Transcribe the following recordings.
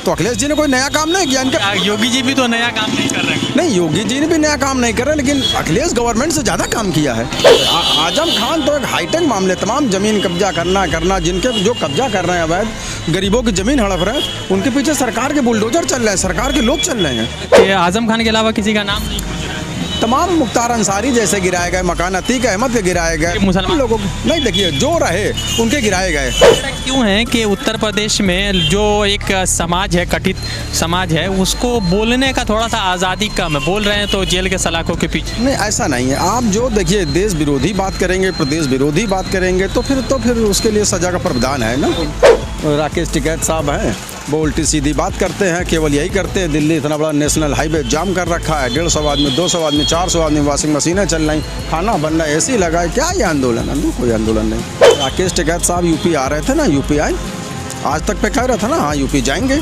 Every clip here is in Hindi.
तो अखिलेश जी ने कोई नया काम नहीं किया इनका। योगी जी भी तो नया काम नहीं कर रहे हैं। नहीं, योगी जी ने भी नया काम नहीं कर रहे, लेकिन अखिलेश गवर्नमेंट से ज़्यादा काम किया है। आजम खान तो एक हाईटेक मामले, तमाम ज़मीन कब्जा करना जिनके जो कब्जा कर रहे हैं अवैध, गरीबों की ज़मीन हड़प रहे हैं, उनके पीछे सरकार के बुलडोजर चल रहे हैं, सरकार के लोग चल रहे हैं। ये आजम खान के अलावा किसी का नाम नहीं पूछ रहा है। तमाम मुख्तार अंसारी जैसे गिराए गए, मकान अतीक अहमद के गिराए गए, मुसलमान लोगों नहीं, देखिए जो रहे उनके गिराए गए। ऐसा क्यों है कि उत्तर प्रदेश में जो एक समाज है, कथित समाज है, उसको बोलने का थोड़ा सा आज़ादी कम है, बोल रहे हैं तो जेल के सलाखों के पीछे? नहीं, ऐसा नहीं है। आप जो देखिए देश विरोधी बात करेंगे, प्रदेश विरोधी बात करेंगे, तो फिर उसके लिए सजा का प्रावधान है ना। राकेश टिकैत साहब हैं, वो उल्टी सीधी बात करते हैं, केवल यही करते हैं। दिल्ली इतना बड़ा नेशनल हाईवे जाम कर रखा है, 150 आदमी, 200 आदमी, 400 आदमी, वॉशिंग मशीनें चल रही, खाना बन रहा है, AC लगा है, क्या ये आंदोलन है? कोई आंदोलन नहीं। राकेश टिकैत साहब यूपी आ रहे थे ना, यूपी आए, आज तक पे कह रहा था ना, हाँ यूपी जाएंगे,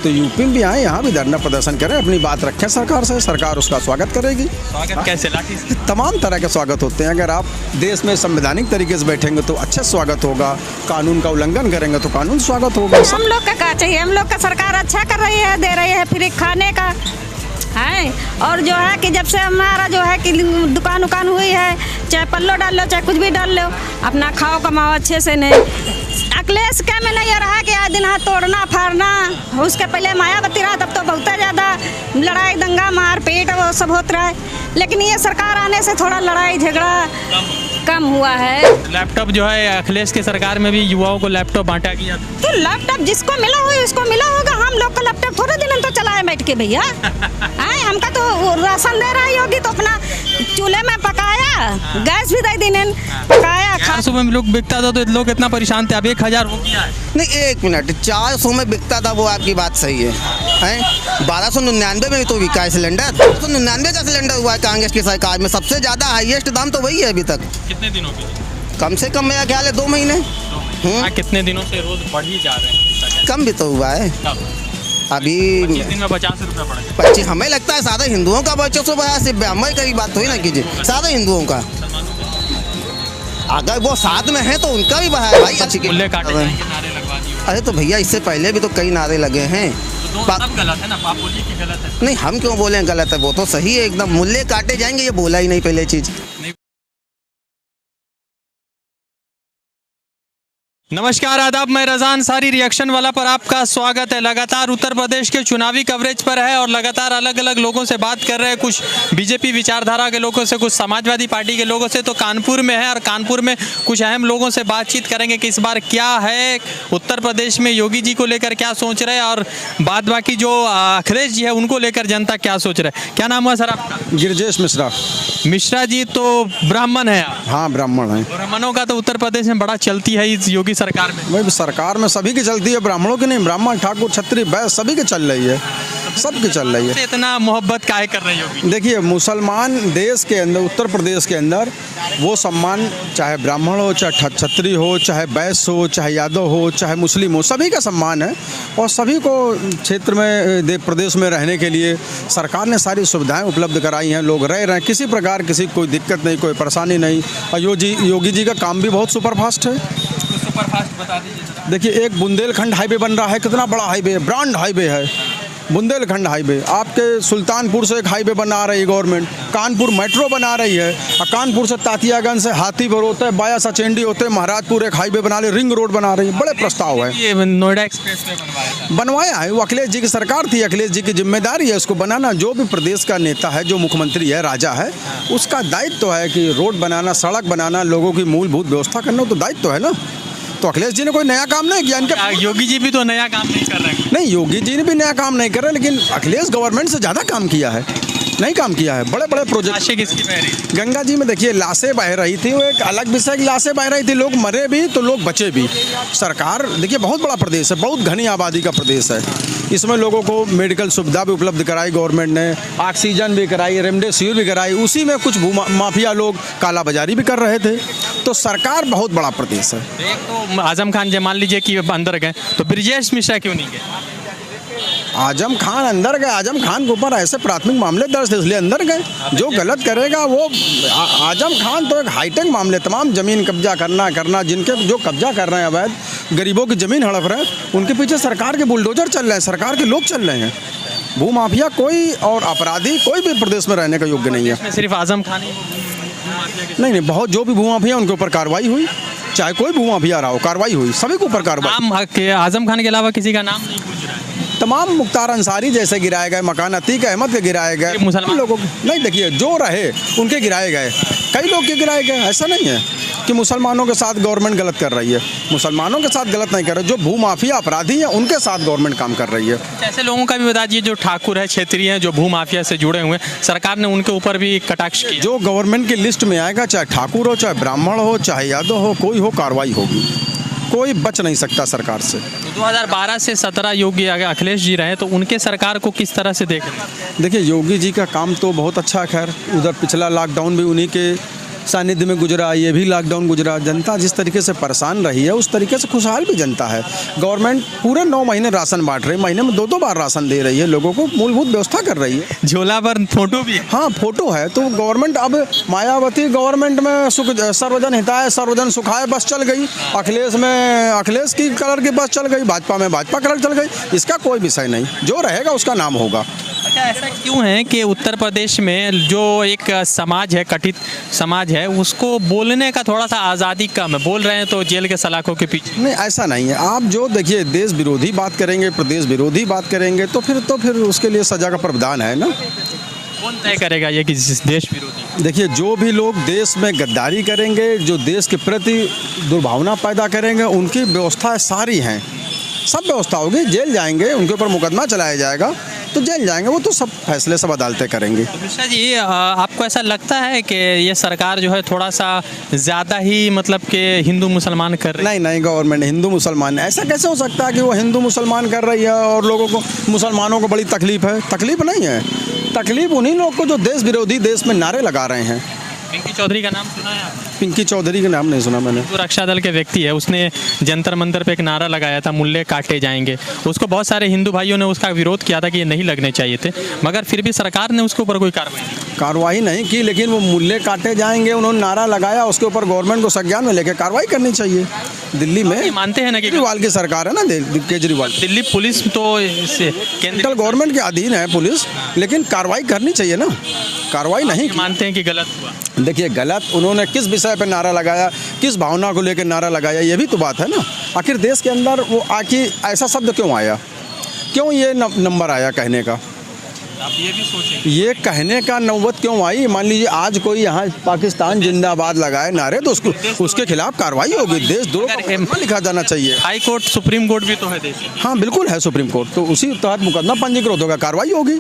तो यूपी में भी आए, यहाँ भी धरना प्रदर्शन करें, अपनी बात रखें सरकार से, सरकार उसका स्वागत करेगी। स्वागत कैसे? लाठी से? तमाम तरह के स्वागत होते हैं। अगर आप देश में संवैधानिक तरीके से बैठेंगे तो अच्छा स्वागत होगा, कानून का उल्लंघन करेंगे तो कानून स्वागत होगा। हम लोग का क्या चाहिए? हम लोग का सरकार अच्छा कर रही है, दे रही है फ्री खाने का है, और जो है कि जब से हमारा जो है कि दुकान उकान हुई है, चाहे पल्लो डाल लो, चाहे कुछ भी डाल लो, अपना खाओ कमाओ अच्छे से। नहीं, अखिलेश क्या में नहीं रहा कि आज दिन हाथ तोड़ना फाड़ना, उसके पहले मायावती रहा तब तो बहुत ज़्यादा लड़ाई दंगा मार पीट वो सब होता रहा है, लेकिन ये सरकार आने से थोड़ा लड़ाई झगड़ा कम हुआ है। लैपटॉप जो है अखिलेश की सरकार में भी युवाओं को लैपटॉप बांटा गया, तो लैपटॉप जिसको मिला हो उसको मिला होगा, हम लोग का लैपटॉप थोड़े दिन तो चलाए बैठ के भैया। हमका तो राशन दे रहा है योगी, तो अपना चूल्हे में पकाया, गैस भी दे देने, पकाया खा। 400 में लोग बिकता था तो लोग इतना परेशान थे, अब 1000 हो गया है। नहीं, 1 मिनट, 400 में बिकता था वो आपकी बात सही है, 1299 में तो बिका है सिलेंडर, 1299 का सिलेंडर हुआ है कांग्रेस की सरकार में, सबसे ज़्यादा हाईएस्ट दाम तो वही है अभी तक। कितने दिनों के? कम से कम मेरा ख्याल है 2 महीने। कितने दिनों से रोज बढ़ ही जा रहे हैं? कम भी तो हुआ है अभी 25 दिन में 50 रुपये बढ़ गए। 25, हमें लगता है सारे हिंदुओं का 25 बढ़ा, सिर्फ ब्राह्मण की बात थोड़ी ना कीजिए, सारे हिंदुओं का। अगर वो साथ में है तो उनका भी बढ़ा है भाई। अच्छी मूल्य काटे जाएंगे, नारे लगवा दिए। अरे तो भैया इससे पहले भी तो कई नारे लगे हैं, सब गलत है ना, आप बोलिए कि गलत है। नहीं, हम क्यों बोले गलत है, वो तो सही है एकदम, मूल्य काटे जाएंगे ये बोला ही नहीं पहले चीज़। नमस्कार, आदाब, मैं रज़ा अंसारी रिएक्शन वाला पर आपका स्वागत है। लगातार उत्तर प्रदेश के चुनावी कवरेज पर है और लगातार अलग अलग लोगों से बात कर रहे हैं, कुछ बीजेपी विचारधारा के लोगों से, कुछ समाजवादी पार्टी के लोगों से, तो कानपुर में है और कानपुर में कुछ अहम लोगों से बातचीत करेंगे कि इस बार क्या है उत्तर प्रदेश में, योगी जी को लेकर क्या सोच रहे हैं और बाद बाकी जो अखिलेश जी है उनको लेकर जनता क्या सोच रहे हैं। क्या नाम हुआ सर आपका? गिरजेश मिश्रा। मिश्रा जी तो ब्राह्मण है आप? हाँ, ब्राह्मण है। ब्राह्मणों का तो उत्तर प्रदेश में बड़ा चलती है इस योगी सरकार में। वही सरकार में सभी की चलती है, ब्राह्मणों की नहीं, ब्राह्मण ठाकुर छत्री वैश्य सभी की चल रही है, सबकी चल रही है। इतना मोहब्बत काहे कर रहे हैं योगी? देखिए, मुसलमान देश के अंदर, उत्तर प्रदेश के अंदर वो सम्मान, चाहे ब्राह्मण हो, चाहे छत्री हो, चाहे वैश्य हो, चाहे यादव हो, चाहे मुस्लिम हो, सभी का सम्मान है और सभी को क्षेत्र में प्रदेश में रहने के लिए सरकार ने सारी सुविधाएं उपलब्ध कराई हैं। लोग रह रहे हैं, किसी प्रकार किसी कोई दिक्कत नहीं, कोई परेशानी नहीं। और योगी जी का काम भी बहुत सुपरफास्ट है। सुपरफास्ट बता दीजिए। देखिए, एक बुंदेलखंड हाईवे बन रहा है, कितना बड़ा हाईवे है, ब्रांड हाईवे है बुंदेलखंड हाईवे। आपके सुल्तानपुर से एक हाईवे बना रही है गवर्नमेंट, कानपुर मेट्रो बना रही है, और कानपुर से तातियागंज से हाथीपुर होते हैं, बाया सचेंडी होते हैं, महाराजपुर एक हाईवे बना रही, रिंग रोड बना रही है। बड़े प्रस्ताव है। ये नोएडा एक्सप्रेस वे बनवाया है, वो अखिलेश जी की सरकार थी, अखिलेश जी की जिम्मेदारी है उसको बनाना। जो भी प्रदेश का नेता है, जो मुख्यमंत्री है, राजा है, उसका दायित्व है कि रोड बनाना, सड़क बनाना, लोगों की मूलभूत व्यवस्था करना, तो दायित्व है ना। तो अखिलेश जी ने कोई नया काम नहीं किया इनका। योगी जी भी तो नया काम नहीं कर रहे हैं। नहीं, योगी जी ने भी नया काम नहीं कर रहे, लेकिन अखिलेश गवर्नमेंट से ज़्यादा काम किया है, नहीं काम किया है। बड़े बड़े प्रोजेक्ट। लाशें किसकी बह रही थी? गंगा जी में देखिए लाशें बह रही थी, वो एक अलग विषय की लाशें बह रही थी, लोग मरे भी तो लोग बचे भी। सरकार देखिए बहुत बड़ा प्रदेश है, बहुत घनी आबादी का प्रदेश है, इसमें लोगों को मेडिकल सुविधा भी उपलब्ध कराई गवर्नमेंट ने, ऑक्सीजन भी कराई, रेमडेसिविर भी कराई। उसी में कुछ माफिया लोग कालाबाजारी भी कर रहे थे, तो सरकार बहुत बड़ा प्रदेश है। एक तो आजम खान जी मान लीजिए कि अंदर गए, तो ब्रिजेश मिश्रा क्यों नहीं गए? आजम खान अंदर गए, आजम खान के ऊपर ऐसे प्राथमिक मामले दर्ज थे इसलिए अंदर गए। जो गलत करेगा वो आजम खान तो एक हाईटेक मामले, तमाम ज़मीन कब्जा करना जिनके जो कब्जा कर रहे हैं अवैध, गरीबों की ज़मीन हड़प रहे हैं, उनके पीछे सरकार के बुलडोजर चल रहे हैं, सरकार के लोग चल रहे हैं। भूमाफिया कोई और अपराधी कोई भी प्रदेश में रहने का योग्य नहीं है। इसमें सिर्फ आजम खान ही भूमाफिया के नहीं, बहुत जो भी भूमाफिया उनके ऊपर कार्रवाई हुई, चाहे कोई भूमाफिया रहा हो, कार्रवाई हुई, सभी के ऊपर कार्रवाई। नाम के आजम खान के अलावा किसी का नाम नहीं पूछ रहा है। तमाम मुख्तार अंसारी जैसे गिराए गए, मकान अतीक अहमद के गिराए गए, मुसलमान लोगों नहीं, देखिए जो रहे उनके गिराए गए, कई लोग के गिराए गए। ऐसा नहीं है कि मुसलमानों के साथ गवर्नमेंट गलत कर रही है, मुसलमानों के साथ गलत नहीं कर रही, जो भूमाफिया अपराधी हैं उनके साथ गवर्नमेंट काम कर रही है। ऐसे लोगों का भी बता दीजिए जो ठाकुर है, क्षेत्रीय हैं, जो भूमाफिया से जुड़े हुए हैं, सरकार ने उनके ऊपर भी कटाक्ष किया। जो गवर्नमेंट की लिस्ट में आएगा, चाहे ठाकुर हो, चाहे ब्राह्मण हो, चाहे यादव हो, कोई हो, कार्रवाई होगी, कोई बच नहीं सकता सरकार से। 2012 से 17 योगी अखिलेश जी रहे, तो उनके सरकार को किस तरह से देख रहे हैं? देखिए योगी जी का काम तो बहुत अच्छा है। खैर उधर पिछला लॉकडाउन भी उन्हीं के सानिध्य में गुजरा, ये भी लॉकडाउन गुजरा। जनता जिस तरीके से परेशान रही है उस तरीके से खुशहाल भी जनता है। गवर्नमेंट पूरे 9 महीने राशन बांट रही है, महीने में 2-2 बार राशन दे रही है, लोगों को मूलभूत व्यवस्था कर रही है। झोला पर फोटो भी है। हाँ फोटो है। तो गवर्नमेंट अब मायावती गवर्नमेंट में सर्वजन हिताय सर्वजन सुखाय बस चल गई, अखिलेश में अखिलेश की कलर की बस चल गई, भाजपा में भाजपा कलर चल गई। इसका कोई विषय नहीं, जो रहेगा उसका नाम होगा। अच्छा, ऐसा क्यों है कि उत्तर प्रदेश में जो एक समाज है, कथित समाज है, उसको बोलने का थोड़ा सा आज़ादी कम है, बोल रहे हैं तो जेल के सलाखों के पीछे? नहीं ऐसा नहीं है। आप जो देखिए देश विरोधी बात करेंगे, प्रदेश विरोधी बात करेंगे तो फिर उसके लिए सजा का प्रावधान है ना। कौन तय करेगा ये कि देश विरोधी? देखिए जो भी लोग देश में गद्दारी करेंगे, जो देश के प्रति दुर्भावना पैदा करेंगे, उनकी व्यवस्था सारी हैं, सब व्यवस्था होगी। जेल जाएंगे, उनके ऊपर मुकदमा चलाया जाएगा तो जेल जाएंगे, वो तो सब फैसले सब अदालतें करेंगी। मिश्रा जी, आपको ऐसा लगता है कि ये सरकार जो है थोड़ा सा ज़्यादा ही मतलब कि हिंदू मुसलमान कर रही है? नहीं, गवर्नमेंट हिंदू मुसलमान, ऐसा कैसे हो सकता है कि वो हिंदू मुसलमान कर रही है और लोगों को, मुसलमानों को बड़ी तकलीफ है? तकलीफ नहीं है, तकलीफ उन्हीं लोग को जो देश विरोधी देश में नारे लगा रहे हैं। पिंकी चौधरी का नाम सुना है आपने? पिंकी चौधरी का नाम नहीं सुना मैंने। जो रक्षा दल के व्यक्ति है, उसने जंतर मंतर पे एक नारा लगाया था, मूल्य काटे जाएंगे। उसको बहुत सारे हिंदू भाइयों ने उसका विरोध किया था कि ये नहीं लगने चाहिए थे, मगर फिर भी सरकार ने उसके ऊपर कोई कार्रवाई नहीं की। लेकिन वो मूल्य काटे जाएंगे उन्होंने नारा लगाया, उसके ऊपर गवर्नमेंट को संज्ञान में लेकर कार्रवाई करनी चाहिए। दिल्ली में मानते हैं ना कि केजरीवाल की सरकार है ना, केजरीवाल। दिल्ली पुलिस तो सेंट्रल गवर्नमेंट के अधीन है पुलिस, लेकिन कार्रवाई करनी चाहिए ना, कार्रवाई नहीं की। मानते हैं कि गलत हुआ? देखिए गलत उन्होंने किस विषय पर नारा लगाया, किस भावना को लेकर नारा लगाया, ये भी तो बात है ना। आखिर देश के अंदर वो आखिर ऐसा शब्द क्यों आया, क्यों ये नंबर आया कहने का? आप ये भी सोचें, ये कहने का नौबत क्यों आई? मान लीजिए आज कोई यहाँ पाकिस्तान जिंदाबाद लगाए नारे तो उसके खिलाफ कार्रवाई होगी। देशद्रोह लिखा जाना चाहिए। हाई कोर्ट, सुप्रीम कोर्ट भी तो है देश। हाँ बिल्कुल है सुप्रीम कोर्ट, तो उसी तहत मुकदमा पंजीकृत होगा, कार्रवाई होगी।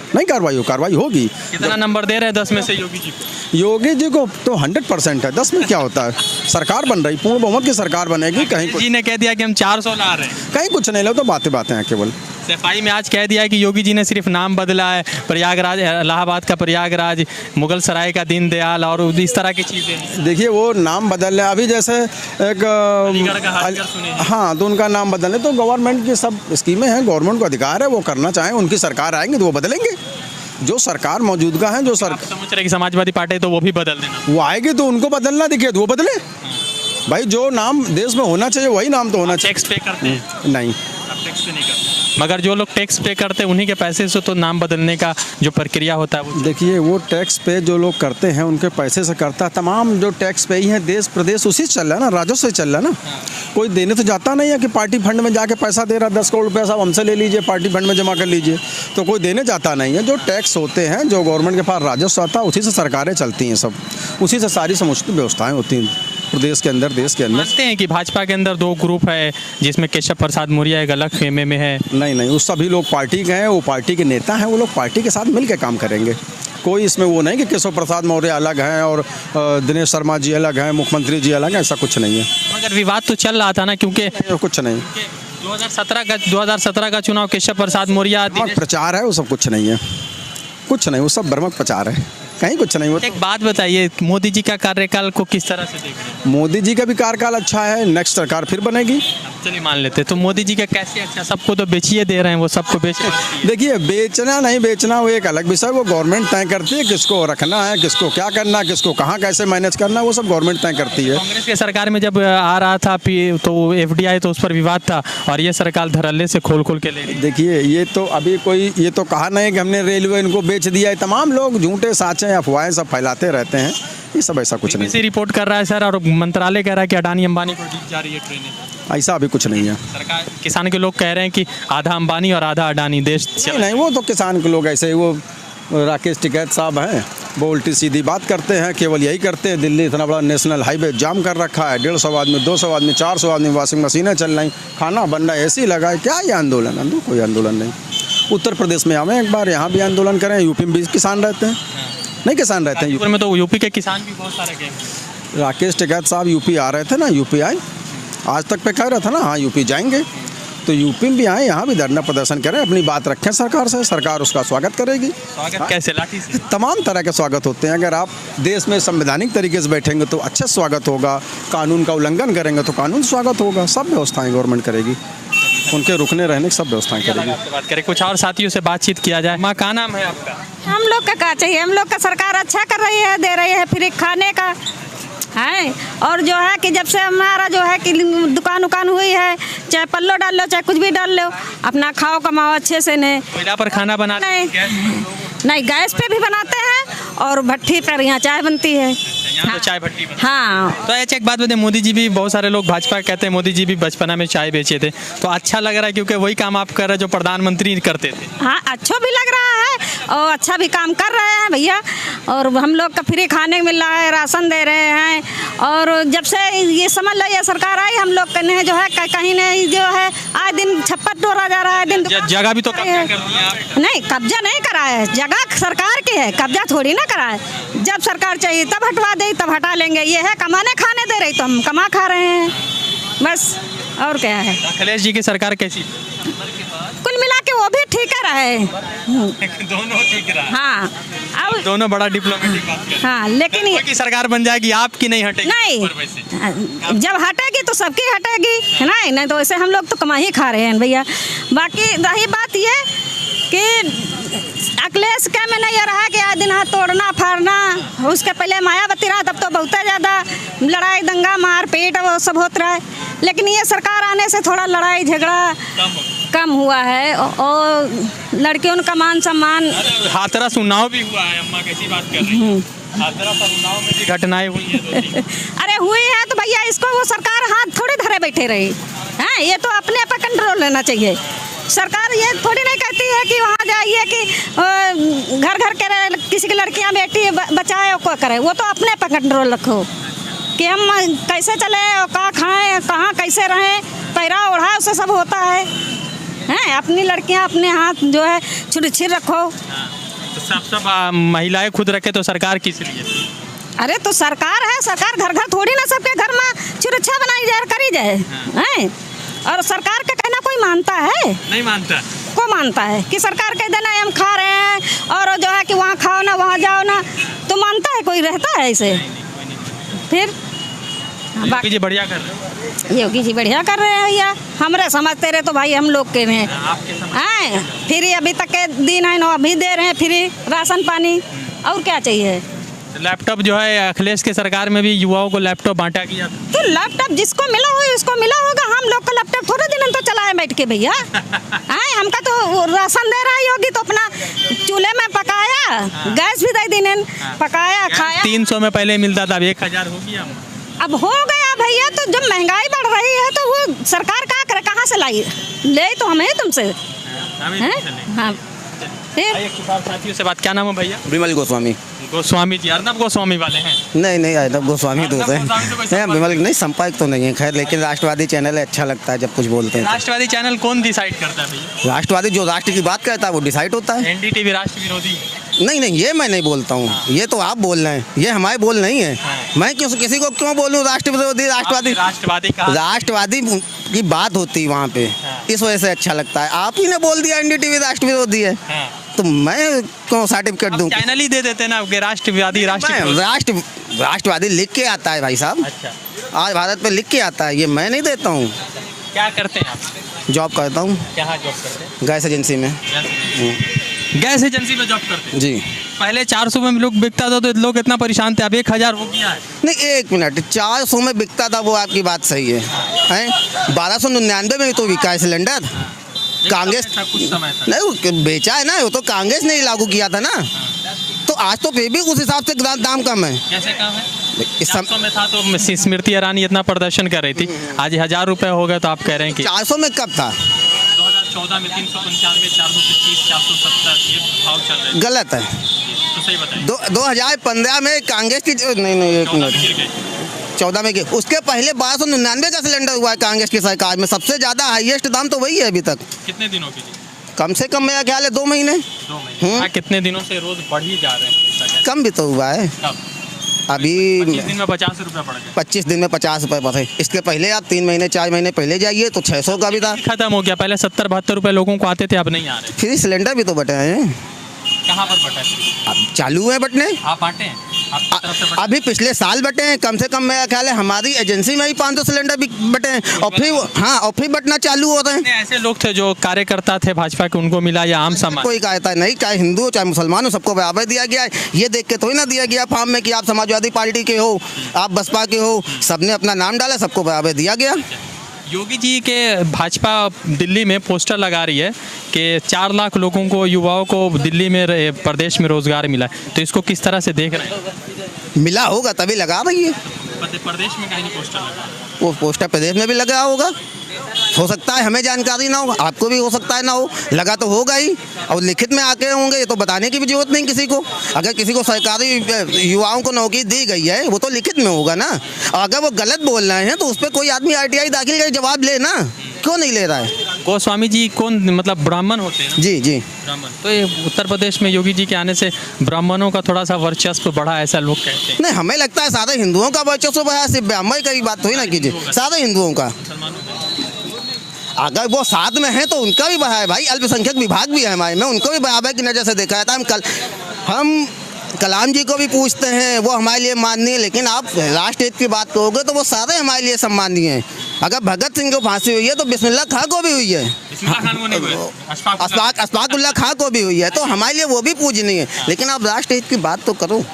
नहीं कार्रवाई होगी। कितना नंबर दे रहे हैं 10 में से योगी जी? योगी जी को तो 100% है, 10 में क्या होता है? सरकार बन रही, पूर्ण बहुमत की सरकार बनेगी। कहीं जी ने कह दिया कि हम 400 ला रहे हैं, कहीं कुछ नहीं लो, तो बातें हैं केवल। सफाई में आज कह दिया है कि योगी जी ने सिर्फ नाम बदला है, प्रयागराज, इलाहाबाद का प्रयागराज, मुगल सराय का दीनदयाल और इस तरह की चीज़ें। देखिए वो नाम बदल है, अभी जैसे एक हाँ तो उनका नाम बदलने, तो गवर्नमेंट की सब स्कीमें हैं, गवर्नमेंट को अधिकार है, वो करना चाहें, उनकी सरकार आएंगे तो वो बदलेंगे। जो सरकार मौजूदा है, जो सरकार समझ रहे कि समाजवादी पार्टी तो वो भी बदल देना, वो आएगी तो उनको बदलना दिखे तो वो बदले। भाई जो नाम देश में होना चाहिए वही नाम तो होना चाहिए। टैक्स पे करते हैं? नहीं, टैक्स पे नहीं करते, मगर जो लोग टैक्स पे करते हैं उन्हीं के पैसे से तो नाम बदलने का जो प्रक्रिया होता है वो। देखिए वो टैक्स पे जो लोग करते हैं उनके पैसे से करता है। तमाम जो टैक्स पे ही है देश प्रदेश उसी से चल रहा है ना, राजस्व से चल रहा है ना। कोई देने तो जाता नहीं है कि पार्टी फंड में जाके पैसा दे रहा है 10 करोड़ रुपया, साहब हमसे ले लीजिए, पार्टी फंड में जमा कर लीजिए, तो कोई देने जाता नहीं है। जो टैक्स होते हैं, जो गवर्नमेंट के पास राजस्व आता है, उसी से सरकारें चलती हैं, सब उसी से सारी समुचित व्यवस्थाएँ होती हैं प्रदेश के अंदर, देश के अंदर। मानते हैं कि भाजपा के अंदर 2 ग्रुप है, जिसमें केशव प्रसाद मौर्य एक अलग खेमे में है? नहीं, वो सभी लोग पार्टी के हैं, वो पार्टी के नेता हैं, वो लोग पार्टी के साथ मिल के काम करेंगे। कोई इसमें वो नहीं कि केशव प्रसाद मौर्य अलग हैं और दिनेश शर्मा जी अलग हैं, मुख्यमंत्री जी अलग हैं, ऐसा कुछ नहीं है। मगर विवाद तो चल रहा था ना, क्योंकि कुछ नहीं। 2017 का चुनाव केशव प्रसाद मौर्य प्रचार है, वो सब कुछ नहीं है, कुछ नहीं, वो सब भ्रमक प्रचार है। कहीं कुछ नहीं होता। एक बात बताइए, मोदी जी का कार्यकाल को किस तरह से देख रहे हैं? मोदी जी का भी कार्यकाल अच्छा है, नेक्स्ट सरकार फिर बनेगी। चलिए मान लेते हैं, तो मोदी जी का कैसे अच्छा? सबको तो बेचिए दे रहे हैं, वो सबको बेच देखिए, बेचना नहीं बेचना वो एक अलग विषय, वो गवर्नमेंट तय करती है किसको रखना है, किसको क्या करना है, किसको कहाँ कैसे मैनेज करना है, वो सब गवर्नमेंट तय करती है। कांग्रेस की सरकार में जब आ रहा था तो FDI तो उस पर विवाद था, और ये सरकार धड़ल्ले से खोल खोल के ले रही है। देखिए, ये तो अभी कोई ये तो कहा नहीं कि हमने रेलवे इनको बेच दिया है। तमाम लोग झूठे साचे अफवाहें सब फैलाते रहते हैं, ये सब ऐसा कुछ नहीं। BBC रिपोर्ट कर रहा है सर, और मंत्रालय कह रहा है कि अडानी अंबानी को दी जा रही है ट्रेनें। ऐसा अभी कुछ नहीं है। सरकार किसान के लोग कह रहे हैं कि आधा अंबानी और आधा अडानी देश नहीं, वो तो किसान के लोग ऐसे ही, वो राकेश टिकैत साहब हैं, वो उल्टी सीधी बात करते हैं, केवल यही करते हैं। दिल्ली इतना बड़ा नेशनल हाईवे जाम कर रखा है, 150 आदमी, 200 आदमी, 400 आदमी, वॉशिंग मशीनें चल रही, खाना बन रहा है, AC लगा है, क्या ये आंदोलन? कोई आंदोलन नहीं। उत्तर प्रदेश में आवे एक बार, यहाँ भी आंदोलन करें। यूपी में भी किसान रहते हैं, नहीं किसान रहते हैं यूपी में, तो यूपी के किसान भी बहुत सारे गए। राकेश टिकैत साहब यूपी आ रहे थे ना, यूपी आए, आज तक पे कह रहा था ना, हाँ यूपी जाएंगे, तो यूपी में भी आए, यहाँ भी धरना प्रदर्शन करें, अपनी बात रखें सरकार से, सरकार उसका स्वागत करेगी। स्वागत कैसे? लाठी से? तमाम तरह के स्वागत होते हैं। अगर आप देश में संवैधानिक तरीके से बैठेंगे तो अच्छा स्वागत होगा, कानून का उल्लंघन करेंगे तो कानून स्वागत होगा। सब व्यवस्थाएं गवर्नमेंट करेगी, उनके रुकने रहने की सब व्यवस्थाएं करेगी। बात करें, कुछ और साथियों से बातचीत किया जाए। माँ, क्या नाम है आपका? हम लोग का क्या चाहिए? हम लोग का सरकार अच्छा कर रही है, दे रही है फ्री खाने का है। और जो है कि जब से हमारा जो है कि दुकान उकान हुई है, चाहे पल्लो डाल लो चाहे कुछ भी डाल लो, अपना खाओ कमाओ अच्छे से। ने कोयला पर खाना बनाते हैं? नहीं, गैस पे भी बनाते हैं और भट्टी पर यहाँ चाय बनती है। यहाँ तो चाय भट्टी बनती है। हाँ, तो अच्छा एक बात बताइए, मोदी जी भी, बहुत सारे लोग भाजपा कहते हैं मोदी जी भी बचपना में चाय बेचे थे, तो अच्छा लग रहा है क्योंकि वही काम आप कर रहे हैं जो प्रधानमंत्री करते थे। हाँ, अच्छा भी लग रहा है और अच्छा भी काम कर रहे हैं भैया। और हम लोग का फ्री खाने मिल रहा है, राशन दे रहे हैं। और जब से ये समझ लो ये सरकार आई, हम लोग कहीं जो है कहीं नहीं जो है आए दिन छप्पर तोड़ा जा रहा है। दिन जगह भी तो कब्जा कर दी है आप। नहीं, कब्जा नहीं करा है, जगह सरकार की है, कब्जा थोड़ी ना करा है। जब सरकार चाहिए तब हटवा दे, तब हटा लेंगे। ये है कमाने खाने दे रही तो हम कमा खा रहे हैं, बस और क्या है। अखिलेश जी की सरकार कैसी? कुल मिला के वो भी ठीक है रहे। दोनों ठीक रहा। हाँ, अब दोनों बड़ा डिप्लोमेटिक बात कर। हाँ, लेकिन कोई की सरकार बन जाएगी, आपकी नहीं हटेगी? नहीं, जब हटेगी तो सबकी हटेगी, है ना? नहीं तो ऐसे हम लोग तो कमा ही खा रहे हैं भैया। बाकी रही बात ये कि अखिलेश क्या में नहीं रहा कि आज दिन हाथ तोड़ना फाड़ना, उसके पहले मायावती रहा तब तो बहुत ज़्यादा लड़ाई दंगा मार पीट वो सब होता रहा है। लेकिन ये सरकार आने से थोड़ा लड़ाई झगड़ा कम हुआ है और लड़कियों का मान सम्मान। हाथरस उन्नाव भी हुआ है, अम्मा कैसी बात कर रही हैं? हाथरस और उन्नाव में भी घटनाएं हुई हैं। अरे हुई है तो भैया इसको वो सरकार हाथ थोड़ी धरे बैठे रही है, ये तो अपने पर कंट्रोल लेना चाहिए। सरकार ये थोड़ी नहीं कहती है कि वहाँ जाइए कि घर घर के किसी की लड़कियाँ बेटी बचाए और क्या करे, वो तो अपने पर कंट्रोल रखो कि हम कैसे चले और कहाँ खाएं, कहाँ कैसे रहें, पैरा ओढ़ा उससे सब होता है। अपनी लड़कियाँ अपने हाथ जो है सुरक्षित रखो। तो सब महिलाएं खुद रखे तो सरकार किस लिए? अरे तो सरकार है, सरकार घर घर थोड़ी ना सबके घर में सुरक्षा बनाई जाए करी जाए हैं। और सरकार का कहना कोई मानता है? नहीं मानता। को मानता है कि सरकार कह देना हम खा रहे हैं और जो है कि वहाँ खाओ ना वहाँ जाओ ना, तो मानता है कोई? रहता है ऐसे? फिर योगी जी बढ़िया कर रहे हैं। योगी जी बढ़िया कर रहे हैं भैया, हमरे समझते रहे तो भाई हम लोग के में हैं। फ्री अभी तक के दिन है ना, अभी दे रहे हैं फ्री राशन पानी, और क्या चाहिए। लैपटॉप जो है अखिलेश के सरकार में भी युवाओं को लैपटॉप बांटा गया, तो लैपटॉप जिसको मिला हो उसको मिला होगा। हम लोग का लैपटॉप थोड़े दिन तो चलाए बैठ के भैया। हमका तो राशन दे रहा योगी तो अपना चूल्हे में पकाया, गैस भी दे दी, पकाया खाया। 300 में पहले मिलता था, अब 1000 हो गया। अब हो गया भैया, तो जब महंगाई बढ़ रही है तो वो सरकार क्या करे, कहाँ से लाई? ले तो हमें तुमसे हैं। हाँ, फिर साथियों से बात। क्या नाम है भैया? विमल गोस्वामी। गोस्वामी जी अर्नब गोस्वामी वाले हैं? नहीं अर्नब गोस्वामी तो है, विमल नहीं, संपर्क तो नहीं है खैर, लेकिन राष्ट्रवादी चैनल अच्छा लगता है जब कुछ बोलते हैं। राष्ट्रवादी चैनल कौन डिसाइड करता है भैया? राष्ट्रवादी जो राष्ट्र की बात करता है वो डिसाइड होता है। NDTV राष्ट्र विरोधी? नहीं, ये मैं नहीं बोलता हूँ, ये तो आप बोल रहे हैं, ये हमारे बोल नहीं है। मैं किसी को क्यों बोलूँ राष्ट्र विरोधी? राष्ट्रवादी की बात होती है वहाँ पे, इस वजह से अच्छा लगता है। आप ही ने बोल दिया NDTV राष्ट्र विरोधी है, तो मैं कौन सर्टिफिकेट दूँ? चैनल ही दे देते ना कि राष्ट्रवादी राष्ट्रवादी लिख के आता है भाई साहब। अच्छा, आज भारत पे लिख के आता है, ये मैं नहीं देता हूँ। क्या करते हैं आप? जॉब करता हूँ क्या जॉब करते हैं? गैस एजेंसी में। गैस एजेंसी में जॉब करते हैं? जी। पहले 400 में लोग बिकता था तो लोग इतना परेशान थे, अब 1000 हो गया है। नहीं, 1 मिनट, 400 में बिकता था वो आपकी बात सही है, हैं? 1299 में भी तो बिका है सिलेंडर। कांग्रेस कुछ समय था। नहीं, वो बेचा है ना, वो तो कांग्रेस ने ही लागू किया था ना। तो आज तो फिर भी उस हिसाब से दाम कम है। कैसे कम है? इस 400 में था तो स्मृति ईरानी इतना प्रदर्शन कर रही थी, आज 1000 रुपए हो गए तो आप कह रहे हैं कि 400 में कब था? 2014 में 395, 425, 470 ये भाव चल रहे हैं। गलत है। तो सही बताइए। 2015 में कांग्रेस की नहीं 1 14 में मिनट, गिर गए। 14 में उसके पहले 1299 का सिलेंडर हुआ है कांग्रेस की सरकार में। सबसे ज्यादा हाईएस्ट दाम तो वही है अभी तक। कितने दिनों के लिए? कम से कम मेरा ख्याल है 2 महीने। 2 महीने। कितने दिनों से रोज बढ़ ही जा रहे हैं? कम भी तो हुआ है। कब? अभी 25 दिन में 50 रुपये बढ़ गए। 25 दिन में 50 रुपये बढ़े। इसके पहले आप 3 महीने 4 महीने पहले जाइए तो 600 का भी था। खत्म हो गया, पहले 70-72 रुपये लोगों को आते थे, अब नहीं आ रहे। फ्री सिलेंडर भी तो बटे हैं। कहाँ पर बटा है? अब चालू है बटने। आप बांटे हैं? आपकी तरफ से बटे? अभी पिछले साल बटे हैं, कम से कम मेरा ख्याल है हमारी एजेंसी में ही 500 सिलेंडर भी बटे हैं। और फिर बटना चालू हो रहे हैं। ऐसे लोग थे जो कार्यकर्ता थे भाजपा के, उनको मिला या आम समाज? कोई कहता है नहीं, चाहे हिंदू हो चाहे मुसलमान हो, सबको बराबर दिया गया है। ये देख के थोड़ी ना दिया गया फॉर्म में कि आप समाजवादी पार्टी के हो, आप बसपा के हो। सबने अपना नाम डाला, सबको बराबर दिया गया। योगी जी के भाजपा दिल्ली में पोस्टर लगा रही है कि 4 लाख लोगों को, युवाओं को दिल्ली में प्रदेश में रोजगार मिला है, तो इसको किस तरह से देख रहे हैं? मिला होगा तभी लगा रही है। प्रदेश में कहीं नहीं पोस्टर लगा? वो पोस्टर प्रदेश में भी लगा होगा। हो सकता है हमें जानकारी ना हो, आपको भी हो सकता है ना हो, लगा तो होगा ही। और लिखित में आके होंगे, ये तो बताने की भी जरूरत नहीं किसी को। अगर किसी को सरकारी युवाओं को नौकरी दी गई है, वो तो लिखित में होगा ना। और अगर वो गलत बोल रहे हैं तो उस पर कोई आदमी RTI दाखिल कर जवाब ले ना, क्यों नहीं ले रहा है? गोस्वामी जी कौन, मतलब ब्राह्मण होते हैं ना? जी जी, ब्राह्मण। तो ये उत्तर प्रदेश में योगी जी के आने से ब्राह्मणों का थोड़ा सा वर्चस्व बढ़ा, ऐसा लोग कहते हैं। नहीं, हमें लगता है सारे हिंदुओं का वर्चस्व बढ़ा, सिर्फ ब्राह्मण की बात थोड़ी ना कीजिए, सारे हिंदुओं का। अगर वो साथ में है तो उनका भी बढ़ा है भाई। अल्पसंख्यक विभाग भी है हमारे में, उनको भी बराबर की नज़र से देखा जाता है। हम कलाम जी को भी पूछते हैं, वो हमारे लिए माननीय, लेकिन आप राष्ट्र हित की बात करोगे तो वो सारे हमारे लिए सम्मानीय हैं। अगर भगत सिंह को फांसी हुई है तो बिस्मिल्लाह खां को भी हुई है, अशफाक उल्लाह खां को भी हुई है, तो हमारे लिए वो भी पूजनीय है। लेकिन आप राष्ट्र हित की बात तो करो।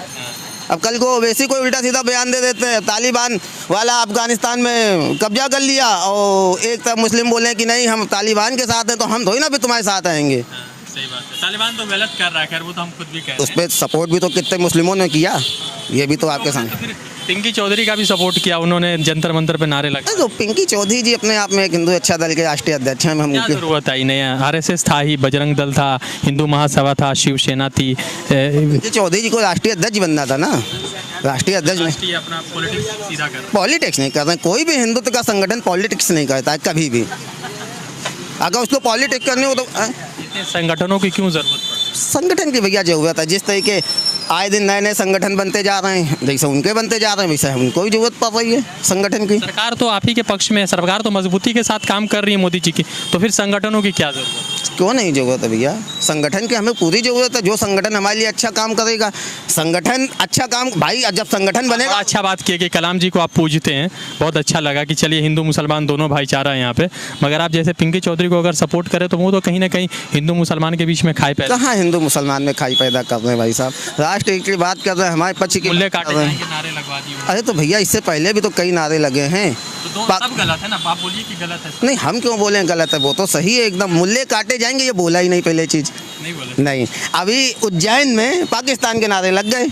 अब कल को वैसे कोई उल्टा सीधा बयान दे देते हैं, तालिबान वाला अफगानिस्तान में कब्जा कर लिया, और एक तरफ मुस्लिम बोले कि नहीं हम तालिबान के साथ हैं, तो हम थोड़ी ना भी तुम्हारे साथ आएंगे। सही बात है। तालिबान तो गलत कर रहा है, खैर वो तो हम खुद भी कह रहे हैं। उस पर सपोर्ट भी तो कितने मुस्लिमों ने किया, ये भी तो आपके सामने। फिर पिंकी चौधरी का भी सपोर्ट किया उन्होंने, जंतर मंतर पे नारे लगाए। तो पिंकी चौधरी जी अपने आप में एक हिंदू इच्छा दल के राष्ट्रीय अध्यक्ष हैं। हम क्या जरूरत आई नहीं? RSS था ही, बजरंग दल था, हिंदू महासभा था, शिवसेना थी। पिंकी चौधरी जी को राष्ट्रीय अध्यक्ष बनना था ना। राष्ट्रीय अध्यक्ष नहीं, अपना पॉलिटिक्स सीधा कर, पॉलिटिक्स नहीं कर रहे। कोई भी हिंदुत्व का संगठन पॉलिटिक्स नहीं करता है कभी भी। अगर उसको पॉलिटिक्स करनी हो तो संगठनों की क्यों जरूरत पड़ती? संगठन की भैया जरूरत है। जिस तरीके आए दिन नए नए संगठन बनते जा रहे हैं, जैसे उनके बनते जा रहे हैं, वैसे उनको भी जरूरत पड़ रही है संगठन की। सरकार तो आप ही के पक्ष में है, सरकार तो मजबूती के साथ काम कर रही है मोदी जी की, तो फिर संगठनों की क्या जरूरत? क्यों नहीं जरूरत है भैया? संगठन की हमें पूरी जरूरत है। जो संगठन हमारे लिए अच्छा काम करेगा, संगठन अच्छा काम, भाई जब संगठन बनेगा। अच्छा बात की है कि कलाम जी को आप पूजते हैं, बहुत अच्छा लगा कि चलिए हिंदू मुसलमान दोनों भाईचारा है यहाँ पे, मगर आप जैसे पिंकी चौधरी को अगर सपोर्ट करें तो वो तो कहीं ना कहीं हिंदू मुसलमान के बीच में खाई पैदा। कहाँ हिंदू मुसलमान में खाई पैदा कर रहे हैं भाई साहब? राष्ट्र की बात कर रहे हैं, हमारे पक्ष की मूल्य काटे जाएंगे, नारे लगवा दिए। अरे तो भैया इससे पहले भी तो कई नारे लगे हैं। तो सब गलत है ना, आप बोलिए कि गलत है। नहीं, हम क्यों बोले गलत है? वो तो सही है एकदम। मूल्य काटे जाएंगे ये बोला ही नहीं पहले चीज। नहीं बोले। नहीं, अभी उज्जैन में पाकिस्तान के नारे लग गए,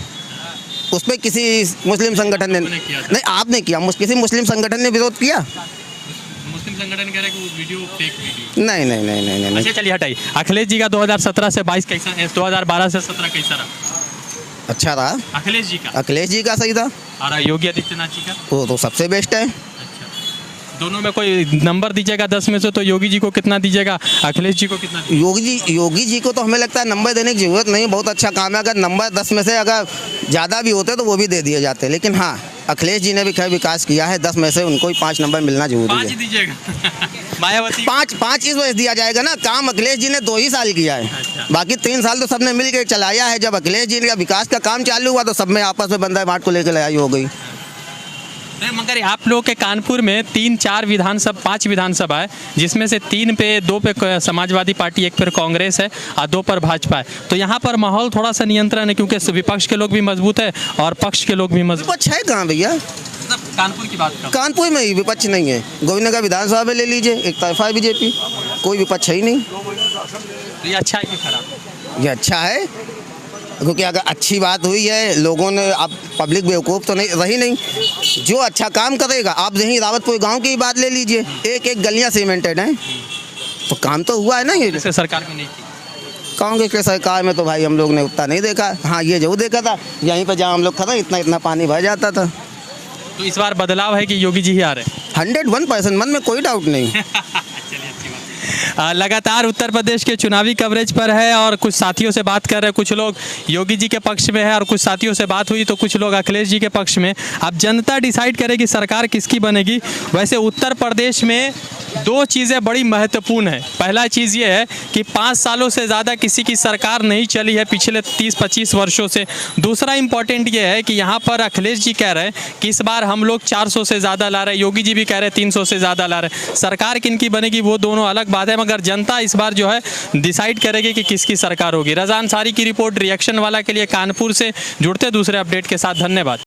उस पर किसी मुस्लिम संगठन ने नहीं, आपने किया, किसी मुस्लिम संगठन ने विरोध किया? मुस्लिम संगठन कह रहे हैं कि वो वीडियो फेक वीडियो। नहीं नहीं नहीं नहीं नहीं। अच्छा चलिए हटाइए। अखिलेश जी का 2017 से 22 कैसा, 2012 से 17 कैसा रहा? अच्छा रहा। अखिलेश जी का? अखिलेश जी का सही था। और योगी आदित्यनाथ जी का? वो तो सबसे बेस्ट है। दोनों में कोई नंबर दीजिएगा 10 में से, तो योगी जी को कितना दीजिएगा, अखिलेश जी को कितना दीजिएगा? योगी जी को तो हमें लगता है नंबर देने की जरूरत नहीं, बहुत अच्छा काम है। अगर नंबर 10 में से अगर ज़्यादा भी होते तो वो भी दे दिए जाते, लेकिन हाँ अखिलेश जी ने भी खैर विकास किया है। 10 में से उनको ही 5 नंबर मिलना जरूरी है। 5 दीजिएगा। मायावती पाँच इस वजह दिया जाएगा ना, काम अखिलेश जी ने 2 ही साल किया है, बाकी 3 साल तो सबने मिल के चलाया है। जब अखिलेश जी का विकास का काम चालू हुआ तो सब में आपस में बंदा बांट को लेकर लड़ाई हो गई। नहीं, मगर आप लोग के कानपुर में 5 विधानसभा है, जिसमें से 2 पे समाजवादी पार्टी, 1 पर कांग्रेस है और 2 पर भाजपा है। तो यहाँ पर माहौल थोड़ा सा नियंत्रण है, क्योंकि विपक्ष के लोग भी मजबूत है और पक्ष के लोग भी मजबूत। विपक्ष है कहाँ भैया? कानपुर की बात कर, कानपुर में ही विपक्ष नहीं है। गोविंदनगर विधानसभा में ले लीजिए, एक तरफा है बीजेपी, कोई विपक्ष है ही नहीं। तो ये अच्छा है कि खराब? ये अच्छा है, क्योंकि अगर अच्छी बात हुई है, लोगों ने, अब पब्लिक बेवकूफ़ तो नहीं रही नहीं, जो अच्छा काम करेगा। आप यहीं रावतपुर गांव की बात ले लीजिए, एक गलियां सीमेंटेड हैं, तो काम तो हुआ है ना। ये जैसे सरकार में नहीं की, कांग्रेस के सरकार में तो भाई हम लोग ने उतना नहीं देखा। हाँ, ये जरूर देखा था, यहीं पर जहाँ हम लोग खड़े इतना पानी भर जाता था। तो इस बार बदलाव है कि योगी जी ही आ रहे हैं? 101% मन में कोई डाउट नहीं। लगातार उत्तर प्रदेश के चुनावी कवरेज पर है और कुछ साथियों से बात कर रहे हैं। कुछ लोग योगी जी के पक्ष में है और कुछ साथियों से बात हुई तो कुछ लोग अखिलेश जी के पक्ष में। अब जनता डिसाइड करेगी सरकार किसकी बनेगी। वैसे उत्तर प्रदेश में 2 चीज़ें बड़ी महत्वपूर्ण है। पहला चीज़ ये है कि 5 सालों से ज़्यादा किसी की सरकार नहीं चली है पिछले 30-25 वर्षों से। दूसरा इम्पॉर्टेंट ये है कि यहाँ पर अखिलेश जी कह रहे हैं कि इस बार हम लोग 400 से ज़्यादा ला रहे हैं, योगी जी भी कह रहे हैं 300 से ज़्यादा ला रहे हैं। सरकार किनकी बनेगी वो दोनों अलग बात है, मगर जनता इस बार जो है डिसाइड करेगी कि किसकी सरकार होगी। रज़ा अंसारी की रिपोर्ट रिएक्शन वाला के लिए कानपुर से। जुड़ते दूसरे अपडेट के साथ, धन्यवाद।